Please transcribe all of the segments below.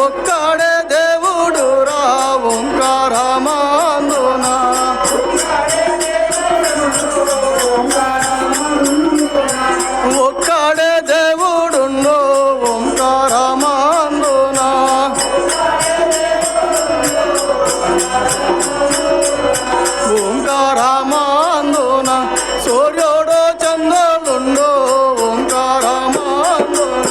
ఒక్కడే దేవుడు రా ఓంకారమందున ఒక్కడే దేవుడుండు ఓంకారమందున ఓంకారమందున సూర్యుడు చంద్రులుండు ఓంకారమందున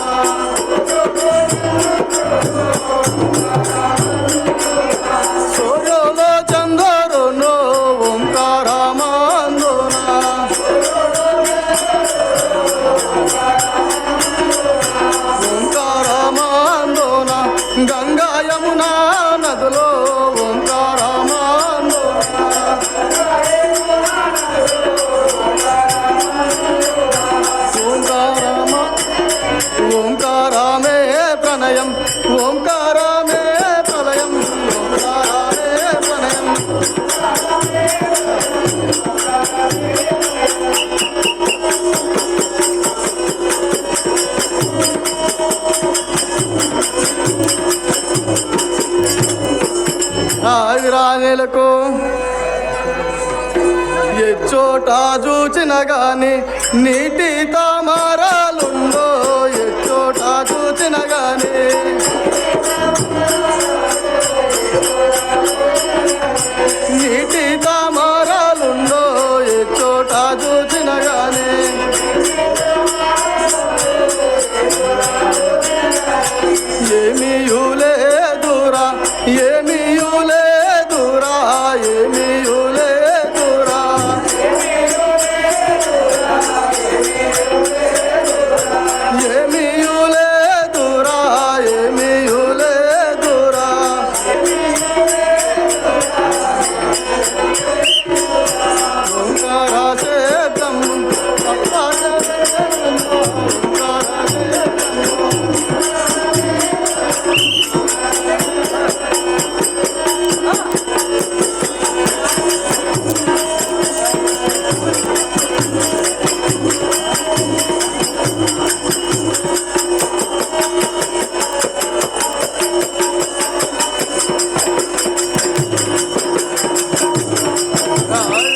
సూర్యుడు చంద్రులుండు ఓంకారమందున ఓంకారమందున గంగా యమునా నదులో ఓంకారమే ప్రణయం ఓంకారమే ప్రళయం ఓంకారమే ప్రణయం ఆవిరాణులకు ఎచ్చోట చూచిన గాని నీటి తామరాలుండో ఎచ్చోట చూచిన గాని నీటి తామరాలుండో ఎచ్చోట చూచిన గాని ఏమీయులే దూరా ఏమీయులే దూరా ఏమీయులే దూరా ఏమీయులే దూరా ఏమీయులే దూరా ఓంకార శబ్దం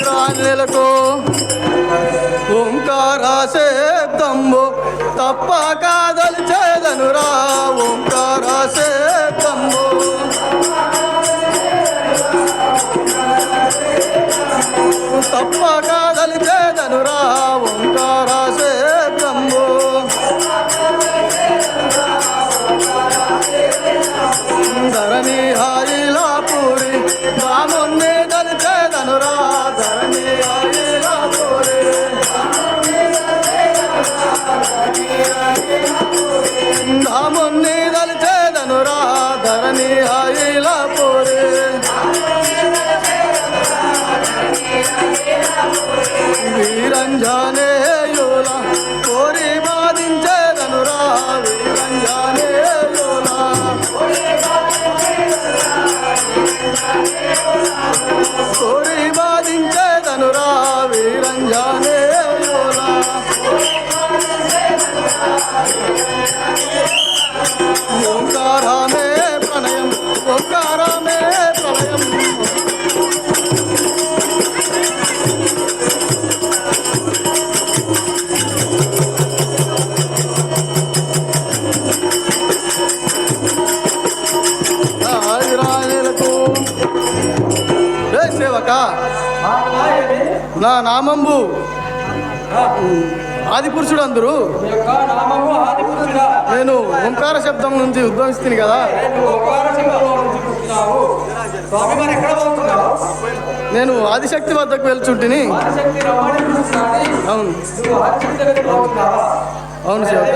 రాజులకు ఓంకార శబ్దంబు తప్పక దలిచేదనురా ఓంకార శబ్దంబు తప్పక దలిచేదనురా ఓంకార శబ్దంబు ధరణి హాయిలా పూరి రాముణ్ణి దలిచేదనురా ధరణి హాయిలా పూరి రాముణ్ణి దలిచేదనురా ధరణి హాయిలా పూరి వీరంజనేయుల కోరి బాధించేదనురా వీరంజనేయుల కోరి బాధించేదనురా వీరంజనేయుల ఓంకారమే ప్రణయం ఓంకారమే ప్రళయం సేవక నా నామంబు ఆదిపురుషుడు అందరూ నేను ఓంకార శబ్దం నుంచి ఉద్భవిస్తుంది కదా నేను ఆదిశక్తి వద్దకు వెళ్చుంటిని అవును అవును సేవక